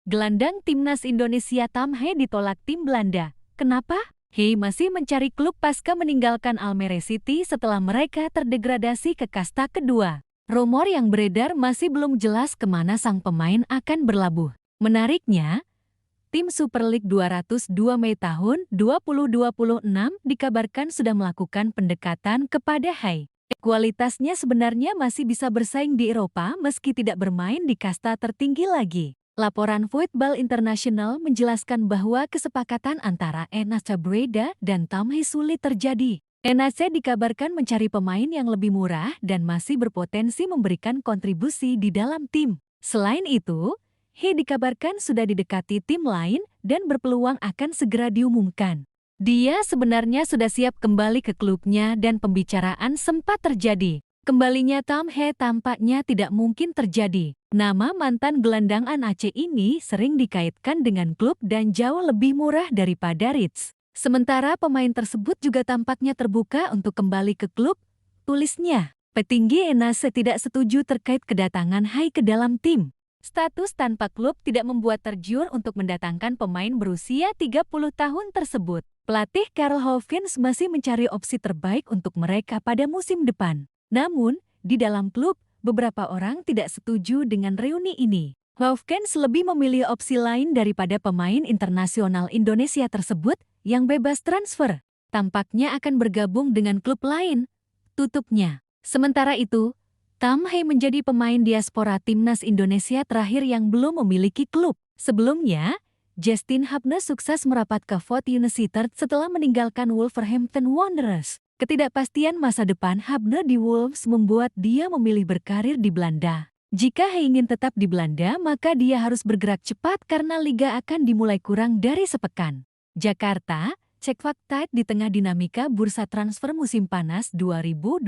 Gelandang timnas Indonesia Tam Hee ditolak tim Belanda. Kenapa? Hee masih mencari klub pasca meninggalkan Almere City setelah mereka terdegradasi ke kasta kedua. Rumor yang beredar masih belum jelas kemana sang pemain akan berlabuh. Menariknya, tim Super League 202 Mei tahun 2026 dikabarkan sudah melakukan pendekatan kepada Hee. Kualitasnya sebenarnya masih bisa bersaing di Eropa meski tidak bermain di kasta tertinggi lagi. Laporan Voetbal International menjelaskan bahwa kesepakatan antara NAC Breda dan Tam Hee sulit terjadi. NAC dikabarkan mencari pemain yang lebih murah dan masih berpotensi memberikan kontribusi di dalam tim. Selain itu, Hee dikabarkan sudah didekati tim lain dan berpeluang akan segera diumumkan. Dia sebenarnya sudah siap kembali ke klubnya dan pembicaraan sempat terjadi. Kembalinya Tam Hee tampaknya tidak mungkin terjadi. Nama mantan gelandang NAC ini sering dikaitkan dengan klub dan jauh lebih murah daripada Leeds. Sementara pemain tersebut juga tampaknya terbuka untuk kembali ke klub, tulisnya. Petinggi NAC tidak setuju terkait kedatangan Hee ke dalam tim. Status tanpa klub tidak membuat tergiur untuk mendatangkan pemain berusia 30 tahun tersebut. Pelatih Karl Hofkens masih mencari opsi terbaik untuk mereka pada musim depan. Namun, di dalam klub, beberapa orang tidak setuju dengan reuni ini. Hofkens lebih memilih opsi lain daripada pemain internasional Indonesia tersebut yang bebas transfer. Tampaknya akan bergabung dengan klub lain, tutupnya. Sementara itu, Tam Hee menjadi pemain diaspora timnas Indonesia terakhir yang belum memiliki klub. Sebelumnya, Justin Hubner sukses merapat ke Fort United setelah meninggalkan Wolverhampton Wanderers. Ketidakpastian masa depan Hubner di Wolves membuat dia memilih berkarir di Belanda. Jika Hee ingin tetap di Belanda, maka dia harus bergerak cepat karena liga akan dimulai kurang dari sepekan. Jakarta, cek fakta di tengah dinamika bursa transfer musim panas 2025.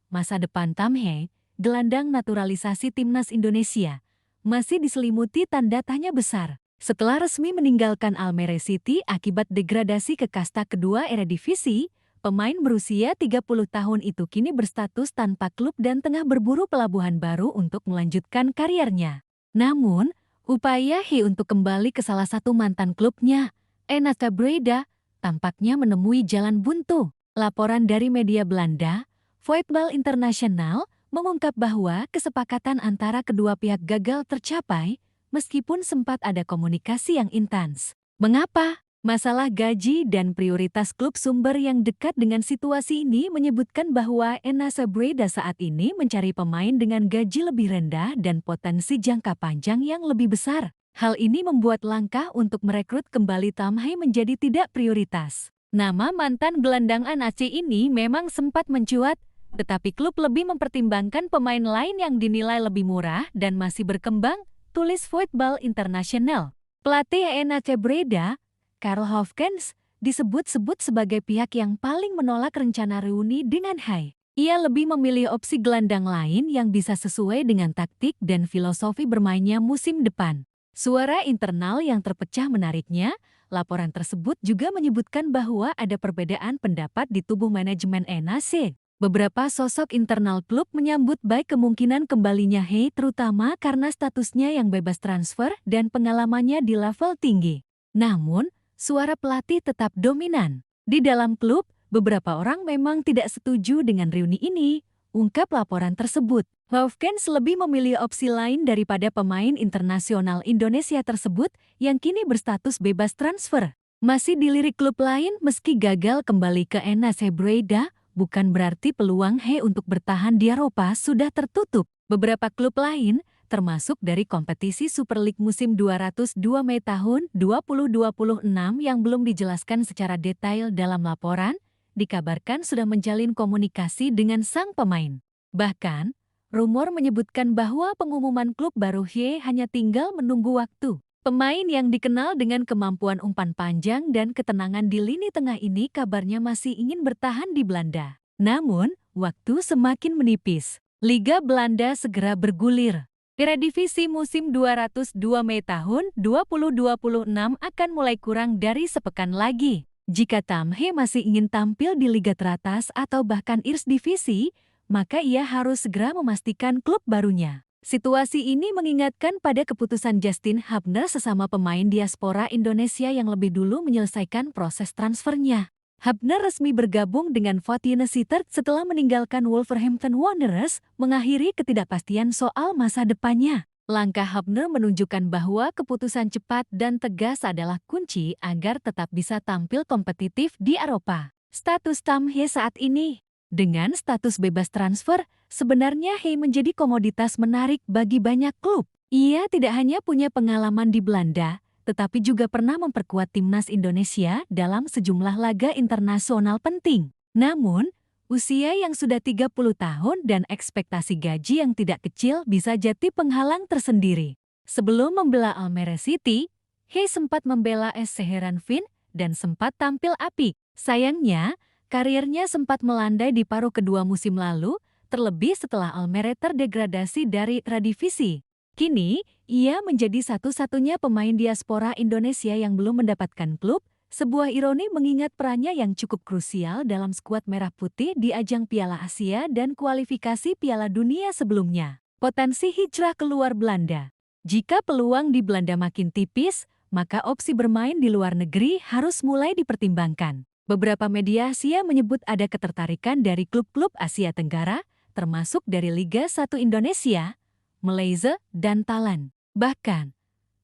Masa depan Tam Hee, gelandang naturalisasi timnas Indonesia, masih diselimuti tanda tanya besar. Setelah resmi meninggalkan Almere City akibat degradasi ke kasta kedua Eredivisie, pemain berusia 30 tahun itu kini berstatus tanpa klub dan tengah berburu pelabuhan baru untuk melanjutkan karirnya. Namun, upaya Hee untuk kembali ke salah satu mantan klubnya, NAC Breda, tampaknya menemui jalan buntu. Laporan dari media Belanda, Voetbal International, mengungkap bahwa kesepakatan antara kedua pihak gagal tercapai, meskipun sempat ada komunikasi yang intens. Mengapa? Masalah gaji dan prioritas klub sumber yang dekat dengan situasi ini menyebutkan bahwa NAC Breda saat ini mencari pemain dengan gaji lebih rendah dan potensi jangka panjang yang lebih besar. Hal ini membuat langkah untuk merekrut kembali Tam Hee menjadi tidak prioritas. Nama mantan gelandang NAC ini memang sempat mencuat, tetapi klub lebih mempertimbangkan pemain lain yang dinilai lebih murah dan masih berkembang, tulis Voetbal International. Pelatih NAC Breda, Karl Hofkens, disebut-sebut sebagai pihak yang paling menolak rencana reuni dengan Hee. Ia lebih memilih opsi gelandang lain yang bisa sesuai dengan taktik dan filosofi bermainnya musim depan. Suara internal yang terpecah menariknya, laporan tersebut juga menyebutkan bahwa ada perbedaan pendapat di tubuh manajemen NAC. Beberapa sosok internal klub menyambut baik kemungkinan kembalinya Hee terutama karena statusnya yang bebas transfer dan pengalamannya di level tinggi. Namun, suara pelatih tetap dominan. Di dalam klub, beberapa orang memang tidak setuju dengan reuni ini, ungkap laporan tersebut. Hofkens lebih memilih opsi lain daripada pemain internasional Indonesia tersebut yang kini berstatus bebas transfer. Masih dilirik klub lain meski gagal kembali ke NAC Breda, bukan berarti peluang Hee untuk bertahan di Eropa sudah tertutup. Beberapa klub lain, termasuk dari kompetisi Super League musim 202 Mei tahun 2026 yang belum dijelaskan secara detail dalam laporan, dikabarkan sudah menjalin komunikasi dengan sang pemain. Bahkan, rumor menyebutkan bahwa pengumuman klub baru Hee hanya tinggal menunggu waktu. Pemain yang dikenal dengan kemampuan umpan panjang dan ketenangan di lini tengah ini kabarnya masih ingin bertahan di Belanda. Namun, waktu semakin menipis. Liga Belanda segera bergulir. Eredivisie musim 202 Mei tahun 2026 akan mulai kurang dari sepekan lagi. Jika Tam Hee masih ingin tampil di liga teratas atau bahkan Eerste Divisie, maka ia harus segera memastikan klub barunya. Situasi ini mengingatkan pada keputusan Justin Hubner sesama pemain diaspora Indonesia yang lebih dulu menyelesaikan proses transfernya. Hubner resmi bergabung dengan Fortuna Sittard setelah meninggalkan Wolverhampton Wanderers, mengakhiri ketidakpastian soal masa depannya. Langkah Hubner menunjukkan bahwa keputusan cepat dan tegas adalah kunci agar tetap bisa tampil kompetitif di Eropa. Status Tom He saat ini. Dengan status bebas transfer, sebenarnya He menjadi komoditas menarik bagi banyak klub. Ia tidak hanya punya pengalaman di Belanda, tetapi juga pernah memperkuat timnas Indonesia dalam sejumlah laga internasional penting. Namun, usia yang sudah 30 tahun dan ekspektasi gaji yang tidak kecil bisa jadi penghalang tersendiri. Sebelum membela Almere City, He sempat membela SC Heerenveen dan sempat tampil apik. Sayangnya, karirnya sempat melandai di paruh kedua musim lalu, terlebih setelah Almere terdegradasi dari Eredivisie. Kini, ia menjadi satu-satunya pemain diaspora Indonesia yang belum mendapatkan klub, sebuah ironi mengingat perannya yang cukup krusial dalam skuad Merah Putih di ajang Piala Asia dan kualifikasi Piala Dunia sebelumnya. Potensi hijrah keluar Belanda. Jika peluang di Belanda makin tipis, maka opsi bermain di luar negeri harus mulai dipertimbangkan. Beberapa media Asia menyebut ada ketertarikan dari klub-klub Asia Tenggara, termasuk dari Liga 1 Indonesia, Malaysia, dan Thailand. Bahkan,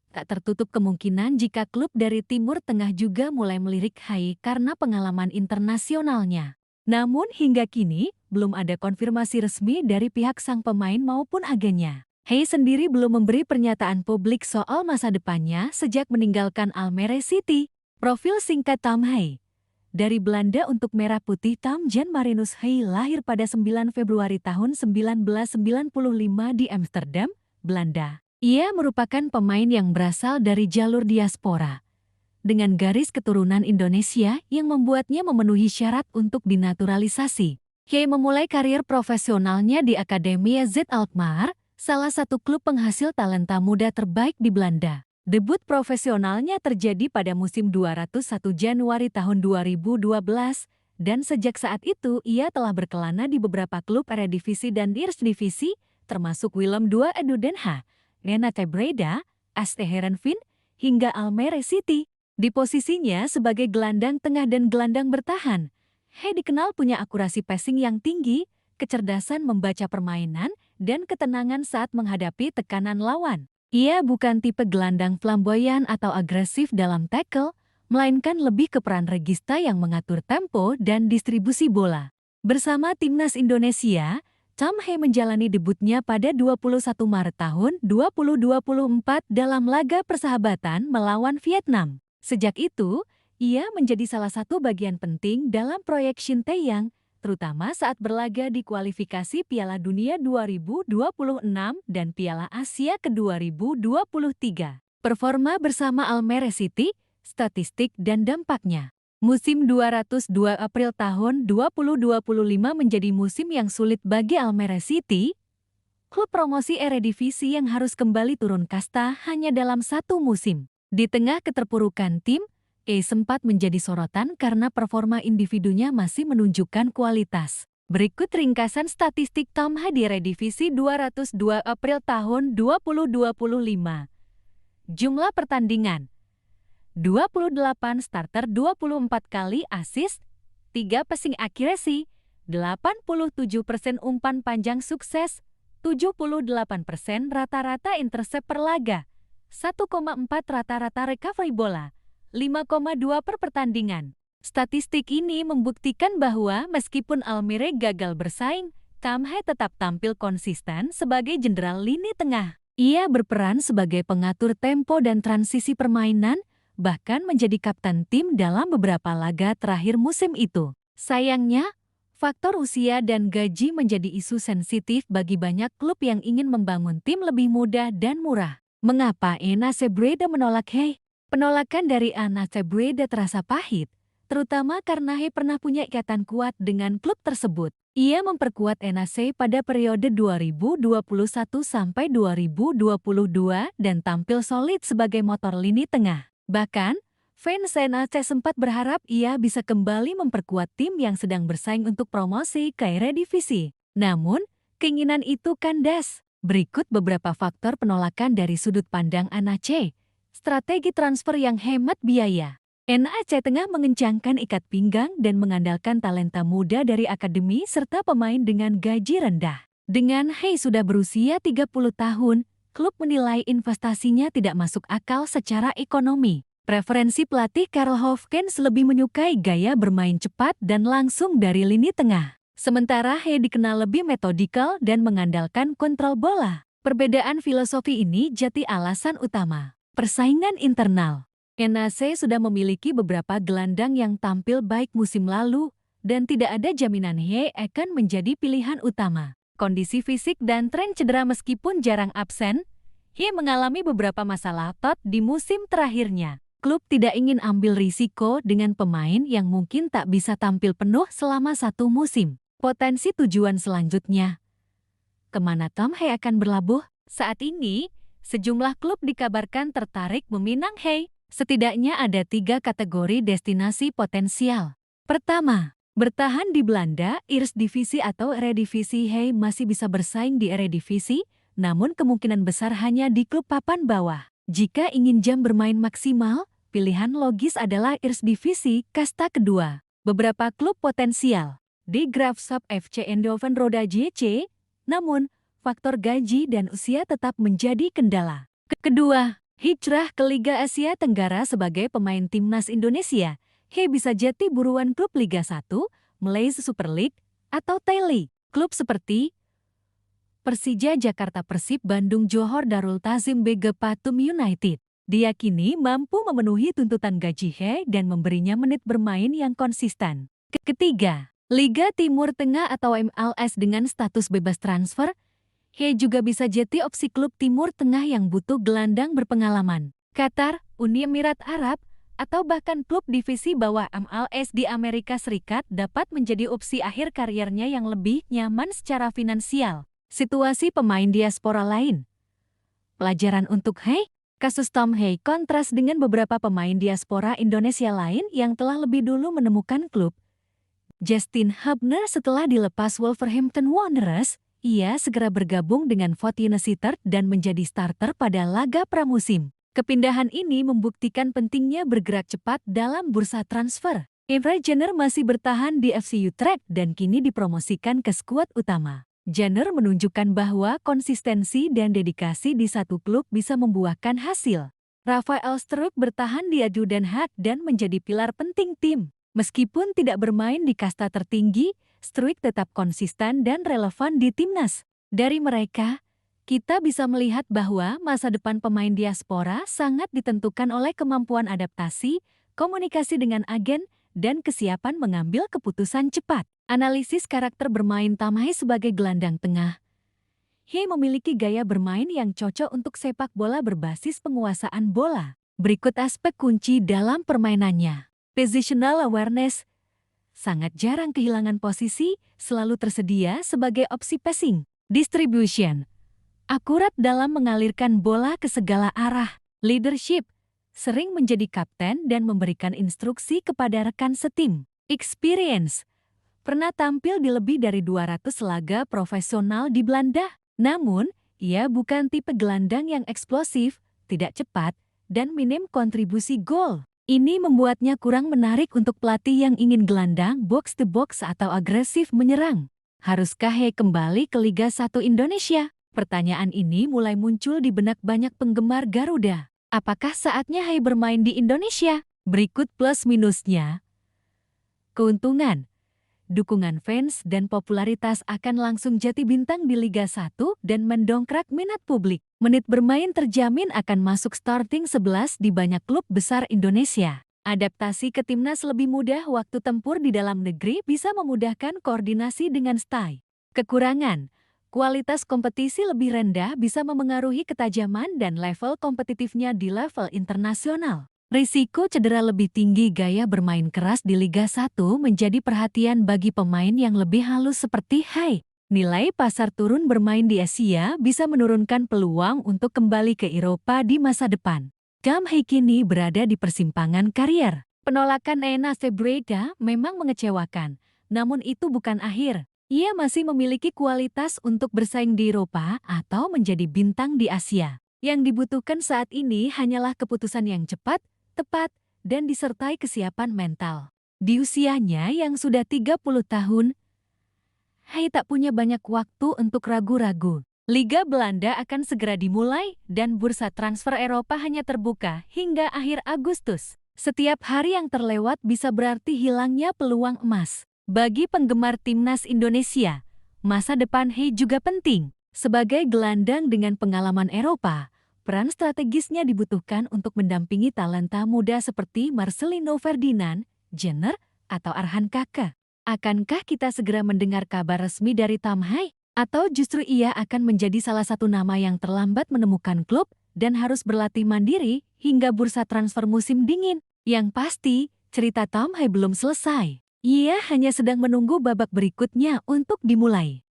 tak tertutup kemungkinan jika klub dari Timur Tengah juga mulai melirik He karena pengalaman internasionalnya. Namun hingga kini, belum ada konfirmasi resmi dari pihak sang pemain maupun agennya. He sendiri belum memberi pernyataan publik soal masa depannya sejak meninggalkan Almere City. Profil singkat Tom He. Dari Belanda untuk Merah Putih, Tom Jan Marinus He lahir pada 9 Februari tahun 1995 di Amsterdam, Belanda. Ia merupakan pemain yang berasal dari jalur diaspora, dengan garis keturunan Indonesia yang membuatnya memenuhi syarat untuk dinaturalisasi. He memulai karir profesionalnya di Akademi AZ Alkmaar, salah satu klub penghasil talenta muda terbaik di Belanda. Debut profesionalnya terjadi pada musim 201 Januari tahun 2012, dan sejak saat itu ia telah berkelana di beberapa klub Eredivisie dan Eerste-Divisie, termasuk Willem II Edo Den Haag, Renate Breda, SC Heerenveen, hingga Almere City. Di posisinya sebagai gelandang tengah dan gelandang bertahan, He dikenal punya akurasi passing yang tinggi, kecerdasan membaca permainan, dan ketenangan saat menghadapi tekanan lawan. Ia bukan tipe gelandang flamboyan atau agresif dalam tackle, melainkan lebih ke peran regista yang mengatur tempo dan distribusi bola. Bersama timnas Indonesia, Tom He menjalani debutnya pada 21 Maret tahun 2024 dalam laga persahabatan melawan Vietnam. Sejak itu, ia menjadi salah satu bagian penting dalam proyek Shin Tae-yong, terutama saat berlaga di kualifikasi Piala Dunia 2026 dan Piala Asia ke-2023. Performa bersama Almere City, statistik dan dampaknya. Musim 202 April tahun 2025 menjadi musim yang sulit bagi Almere City, klub promosi Eredivisie yang harus kembali turun kasta hanya dalam satu musim. Di tengah keterpurukan tim, sempat menjadi sorotan karena performa individunya masih menunjukkan kualitas. Berikut ringkasan statistik Tom He di Eredivisie 202 April tahun 2025. Jumlah pertandingan: 28 starter, 24 kali assist, 3 passing accuracy, 87% umpan panjang sukses, 78% rata-rata intercept per laga, 1,4 rata-rata recovery bola, 5,2 per pertandingan. Statistik ini membuktikan bahwa meskipun Almere gagal bersaing, Tom He tetap tampil konsisten sebagai jenderal lini tengah. Ia berperan sebagai pengatur tempo dan transisi permainan, bahkan menjadi kapten tim dalam beberapa laga terakhir musim itu. Sayangnya, faktor usia dan gaji menjadi isu sensitif bagi banyak klub yang ingin membangun tim lebih mudah dan murah. Mengapa NAC Breda menolak He? Penolakan dari NAC Breda terasa pahit, terutama karena He pernah punya ikatan kuat dengan klub tersebut. Ia memperkuat NAC pada periode 2021 sampai 2022 dan tampil solid sebagai motor lini tengah. Bahkan, fans NAC sempat berharap ia bisa kembali memperkuat tim yang sedang bersaing untuk promosi ke Eredivisie. Namun, keinginan itu kandas. Berikut beberapa faktor penolakan dari sudut pandang NAC. Strategi transfer yang hemat biaya. NAC tengah mengencangkan ikat pinggang dan mengandalkan talenta muda dari akademi serta pemain dengan gaji rendah. Dengan Hei sudah berusia 30 tahun, klub menilai investasinya tidak masuk akal secara ekonomi. Preferensi pelatih Karl Hofkens lebih menyukai gaya bermain cepat dan langsung dari lini tengah. Sementara Hei dikenal lebih metodikal dan mengandalkan kontrol bola. Perbedaan filosofi ini jadi alasan utama. Persaingan internal. NAC sudah memiliki beberapa gelandang yang tampil baik musim lalu dan tidak ada jaminan Hei akan menjadi pilihan utama. Kondisi fisik dan tren cedera meskipun jarang absen, Hei mengalami beberapa masalah otot di musim terakhirnya. Klub tidak ingin ambil risiko dengan pemain yang mungkin tak bisa tampil penuh selama satu musim. Potensi tujuan selanjutnya. Kemana Tom Hei akan berlabuh? Saat ini, sejumlah klub dikabarkan tertarik meminang Hei. Setidaknya ada 3 kategori destinasi potensial. Pertama, bertahan di Belanda, Eerste atau Eredivisie. Hei masih bisa bersaing di Eredivisie, namun kemungkinan besar hanya di klub papan bawah. Jika ingin jam bermain maksimal, pilihan logis adalah Eerste kasta kedua. Beberapa klub potensial. Di Graafschap FC Eindhoven Roda JC, namun faktor gaji dan usia tetap menjadi kendala. Kedua, hijrah ke Liga Asia Tenggara sebagai pemain timnas Indonesia. Hei bisa jadi buruan klub Liga 1, Malaysia Super League, atau Thai League. Klub seperti Persija Jakarta, Persib Bandung, Johor Darul Ta'zim, BG Pathum United diyakini mampu memenuhi tuntutan gaji Hei dan memberinya menit bermain yang konsisten. Ketiga, Liga Timur Tengah atau MLS dengan status bebas transfer, Hei juga bisa jadi opsi klub Timur Tengah yang butuh gelandang berpengalaman. Qatar, Uni Emirat Arab, atau bahkan klub divisi bawah MLS di Amerika Serikat dapat menjadi opsi akhir karirnya yang lebih nyaman secara finansial. Situasi pemain diaspora lain. Pelajaran untuk Hei, kasus Tom Hei kontras dengan beberapa pemain diaspora Indonesia lain yang telah lebih dulu menemukan klub. Justin Hubner setelah dilepas Wolverhampton Wanderers, ia segera bergabung dengan Fortuna Sittard dan menjadi starter pada laga pramusim. Kepindahan ini membuktikan pentingnya bergerak cepat dalam bursa transfer. Emre Jenner masih bertahan di FC Utrecht dan kini dipromosikan ke skuad utama. Jenner menunjukkan bahwa konsistensi dan dedikasi di satu klub bisa membuahkan hasil. Rafael Struijk bertahan di ADO Den Haag dan menjadi pilar penting tim. Meskipun tidak bermain di kasta tertinggi, Struijk tetap konsisten dan relevan di timnas. Dari mereka, kita bisa melihat bahwa masa depan pemain diaspora sangat ditentukan oleh kemampuan adaptasi, komunikasi dengan agen, dan kesiapan mengambil keputusan cepat. Analisis karakter bermain Tom Hei sebagai gelandang tengah. Hei memiliki gaya bermain yang cocok untuk sepak bola berbasis penguasaan bola. Berikut aspek kunci dalam permainannya. Positional awareness. Sangat jarang kehilangan posisi, selalu tersedia sebagai opsi passing. Distribution. Akurat dalam mengalirkan bola ke segala arah. Leadership. Sering menjadi kapten dan memberikan instruksi kepada rekan setim. Experience. Pernah tampil di lebih dari 200 laga profesional di Belanda. Namun, ia bukan tipe gelandang yang eksplosif, tidak cepat, dan minim kontribusi gol. Ini membuatnya kurang menarik untuk pelatih yang ingin gelandang box-to-box atau agresif menyerang. Haruskah Hei kembali ke Liga 1 Indonesia? Pertanyaan ini mulai muncul di benak banyak penggemar Garuda. Apakah saatnya Hei bermain di Indonesia? Berikut plus-minusnya. Keuntungan. Dukungan fans dan popularitas akan langsung jadi bintang di Liga 1 dan mendongkrak minat publik. Menit bermain terjamin akan masuk starting 11 di banyak klub besar Indonesia. Adaptasi ke timnas lebih mudah, waktu tempur di dalam negeri bisa memudahkan koordinasi dengan stay. Kekurangan. Kualitas kompetisi lebih rendah bisa memengaruhi ketajaman dan level kompetitifnya di level internasional. Risiko cedera lebih tinggi, gaya bermain keras di Liga 1 menjadi perhatian bagi pemain yang lebih halus seperti Hei. Nilai pasar turun bermain di Asia bisa menurunkan peluang untuk kembali ke Eropa di masa depan. Tom Hei kini berada di persimpangan karier. Penolakan NAC Breda memang mengecewakan, namun itu bukan akhir. Ia masih memiliki kualitas untuk bersaing di Eropa atau menjadi bintang di Asia. Yang dibutuhkan saat ini hanyalah keputusan yang cepat, tepat, dan disertai kesiapan mental. Di usianya yang sudah 30 tahun, Hai tak punya banyak waktu untuk ragu-ragu. Liga Belanda akan segera dimulai dan bursa transfer Eropa hanya terbuka hingga akhir Agustus. Setiap hari yang terlewat bisa berarti hilangnya peluang emas. Bagi penggemar timnas Indonesia, masa depan Hei juga penting. Sebagai gelandang dengan pengalaman Eropa, peran strategisnya dibutuhkan untuk mendampingi talenta muda seperti Marcelino Ferdinand, Jenner, atau Arhan Kaka. Akankah kita segera mendengar kabar resmi dari Tam Hai? Atau justru ia akan menjadi salah satu nama yang terlambat menemukan klub dan harus berlatih mandiri hingga bursa transfer musim dingin? Yang pasti, cerita Tam Hai belum selesai. Ia hanya sedang menunggu babak berikutnya untuk dimulai.